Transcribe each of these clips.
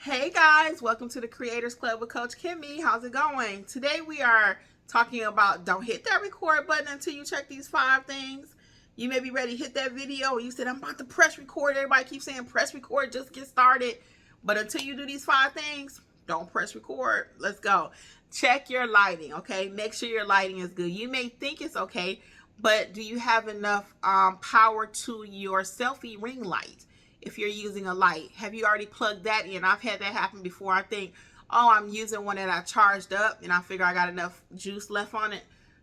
Hey guys, welcome to the Creators Club with Coach Kimmi. How's it going? Today we are talking about don't hit that record button until you check these 5 things. You may be ready to hit that video. You said, I'm about to press record. Everybody keeps saying press record, just get started. But until you do these 5 things, don't press record. Let's go. Check your lighting, okay? Make sure your lighting is good. You may think it's okay, but do you have enough power to your selfie ring light? If you're using a light, have you already plugged that in? I've had that happen before. I think, oh, I'm using one that I charged up and I figure I got enough juice left on it.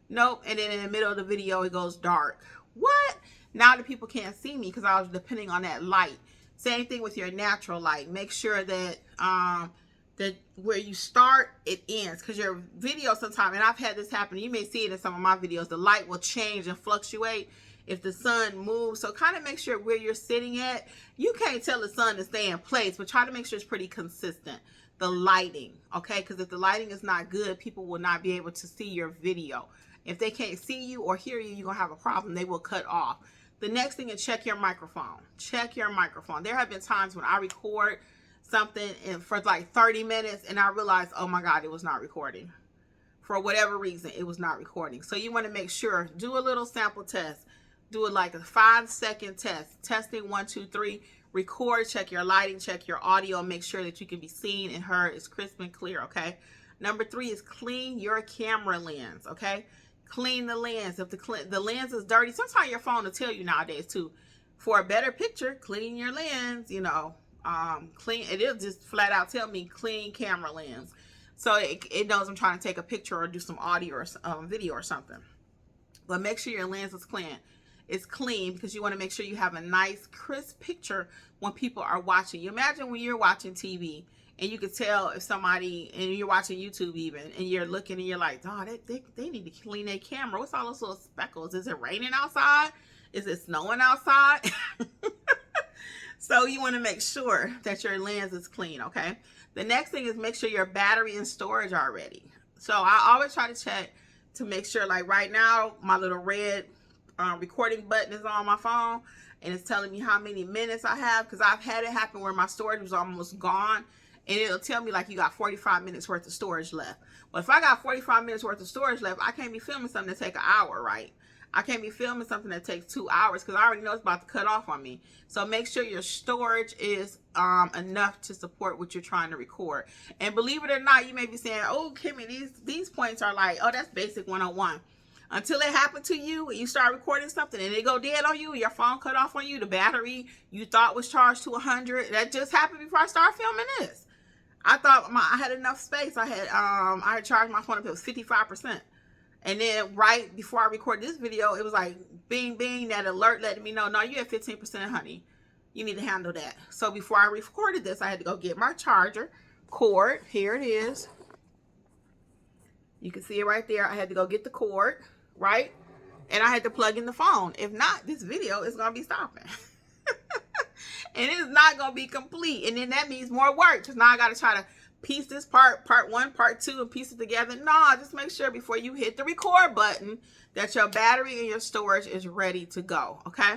Nope. And then in the middle of the video, it goes dark. What? Now the people can't see me because I was depending on that light. Same thing with your natural light. Make sure that that where you start, it ends. Because your video sometimes, and I've had this happen, you may see it in some of my videos, the light will change and fluctuate if the sun moves. So kind of make sure where you're sitting at, you can't tell the sun to stay in place, but try to make sure it's pretty consistent. The lighting, okay? Because if the lighting is not good, people will not be able to see your video. If they can't see you or hear you, you're going to have a problem. They will cut off. The next thing is check your microphone. Check your microphone. There have been times when I record something for like 30 minutes and I realized, oh my God, it was not recording. For whatever reason, it was not recording. So you want to make sure, do a little sample test. Do it like a 5-second test. Testing 1, 2, 3. Record, check your lighting, check your audio, make sure that you can be seen and heard. It's crisp and clear, okay? Number 3 is clean your camera lens, okay? Clean the lens. If the lens is dirty, sometimes your phone will tell you nowadays too. For a better picture, clean your lens, you know. Clean, it'll just flat out tell me clean camera lens. So it knows I'm trying to take a picture or do some audio or video or something. But make sure your lens is clean. It's clean because you want to make sure you have a nice crisp picture when people are watching. You imagine when you're watching TV and you could tell if somebody, and you're watching YouTube even, and you're looking and you're like, oh, they need to clean their camera. What's all those little speckles? Is it raining outside? Is it snowing outside? So you want to make sure that your lens is clean, okay? The next thing is make sure your battery and storage are ready. So I always try to check to make sure, like right now, my little red recording button is on my phone and it's telling me how many minutes I have, because I've had it happen where my storage was almost gone and it'll tell me like you got 45 minutes worth of storage left. Well, if I got 45 minutes worth of storage left, I can't be filming something that take an hour, right? I can't be filming something that takes 2 hours because I already know it's about to cut off on me. So make sure your storage is enough to support what you're trying to record. And believe it or not, you may be saying, oh, Kimmi, these points are like, oh, that's basic 101. Until it happened to you and you start recording something and it go dead on you, your phone cut off on you, the battery you thought was charged to 100. That just happened before I started filming this. I thought I had enough space. I had charged my phone up, it was 55%. And then right before I recorded this video, it was like bing, bing, that alert letting me know, no, you have 15%, honey. You need to handle that. So before I recorded this, I had to go get my charger cord. Here it is. You can see it right there. I had to go get the cord, right? And I had to plug in the phone. If not, this video is going to be stopping. And it's not going to be complete. And then that means more work, because now I got to try to piece this part 1, part 2, and piece it together. No, just make sure before you hit the record button that your battery and your storage is ready to go, okay?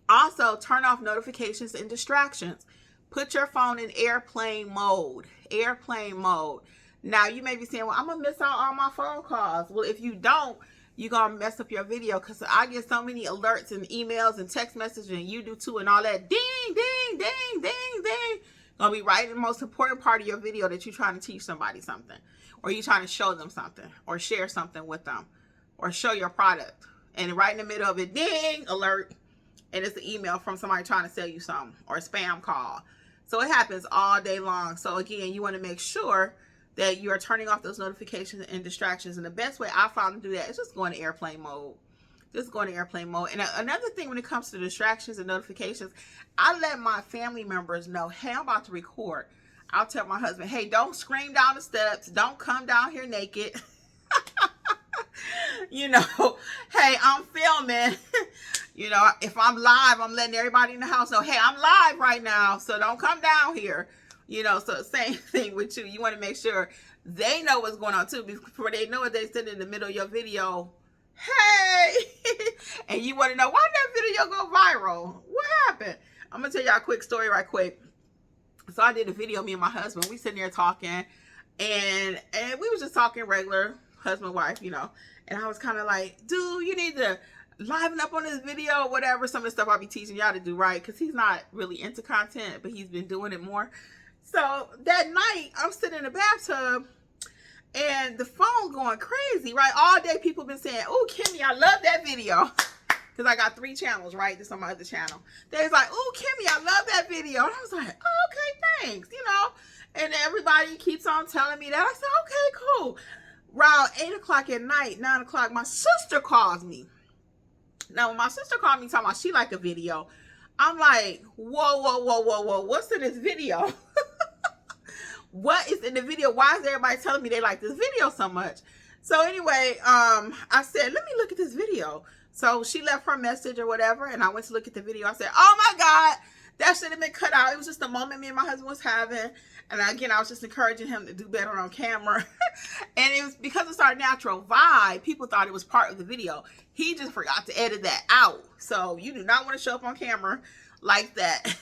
Also, turn off notifications and distractions. Put your phone in airplane mode. Airplane mode. Now, you may be saying, well, I'm going to miss out on my phone calls. Well, if you don't, you're going to mess up your video, because I get so many alerts and emails and text messages, and you do too, and all that. Ding, ding, ding, ding, ding. Going to be right in the most important part of your video that you're trying to teach somebody something, or you're trying to show them something, or share something with them, or show your product. And right in the middle of it, ding, alert, and it's an email from somebody trying to sell you something, or a spam call. So it happens all day long. So again, you want to make sure that you are turning off those notifications and distractions. And the best way I found to do that is just go into airplane mode. Just go into airplane mode. And another thing when it comes to distractions and notifications, I let my family members know, hey, I'm about to record. I'll tell my husband, hey, don't scream down the steps. Don't come down here naked. You know, hey, I'm filming. You know, if I'm live, I'm letting everybody in the house know, hey, I'm live right now, so don't come down here. You know, so same thing with you. You want to make sure they know what's going on too before they know it. They sit in the middle of your video, hey, and you want to know why did that video go viral? What happened? I'm gonna tell y'all a quick story right quick. So I did a video, me and my husband, we sitting there talking, and we was just talking regular husband, wife, you know. And I was kind of like, dude, you need to liven up on this video or whatever. Some of the stuff I'll be teaching y'all to do, right? Because he's not really into content, but he's been doing it more. So that night, I'm sitting in the bathtub, and the phone going crazy, right? All day people been saying, oh, Kimmi, I love that video. Because I got 3 channels, right? This on my other channel. They was like, oh, Kimmi, I love that video. And I was like, oh, okay, thanks, you know. And everybody keeps on telling me that. I said, okay, cool. Around 8 o'clock at night, 9 o'clock, my sister calls me. Now, when my sister called me talking about she like a video, I'm like, whoa, whoa, whoa, whoa, whoa. What's in this video? What is in the video? Why is everybody telling me they like this video so much? So anyway, I said, let me look at this video. So she left her message or whatever, and I went to look at the video. I said, oh my God, that should have been cut out. It was just a moment me and my husband was having. And again, I was just encouraging him to do better on camera. And it was because it's our natural vibe, people thought it was part of the video. He just forgot to edit that out. So you do not want to show up on camera like that.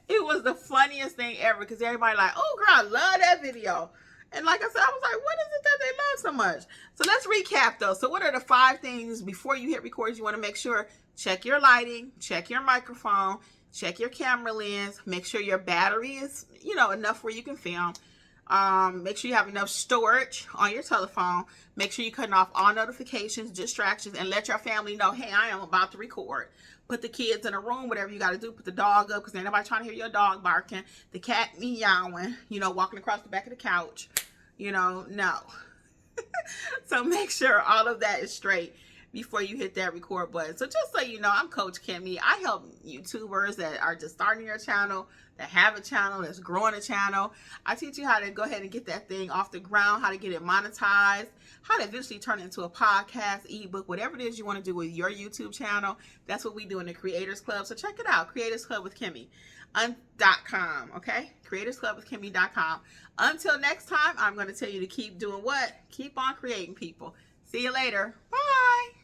It was the funniest thing ever because everybody like, oh girl, I love that video. And like I said, I was like, what is it that they love so much? So let's recap though. So what are the 5 things before you hit record you want to make sure? Check your lighting, check your microphone, check your camera lens, make sure your battery is, you know, enough where you can film. Make sure you have enough storage on your telephone. Make sure you're cutting off all notifications, distractions, and let your family know, hey, I am about to record. Put the kids in a room, whatever you got to do. Put the dog up because ain't nobody trying to hear your dog barking. The cat meowing, you know, walking across the back of the couch. You know, no. So make sure all of that is straight before you hit that record button. So just so you know, I'm Coach Kimmi. I help YouTubers that are just starting their channel, that have a channel, that's growing a channel. I teach you how to go ahead and get that thing off the ground, how to get it monetized, how to eventually turn it into a podcast, ebook, whatever it is you want to do with your YouTube channel. That's what we do in the Creators Klub. So check it out, Creators Klub with Kimmi. .com, okay? CreatorsClubWithKimmi.com. Until next time, I'm going to tell you to keep doing what? Keep on creating, people. See you later. Bye.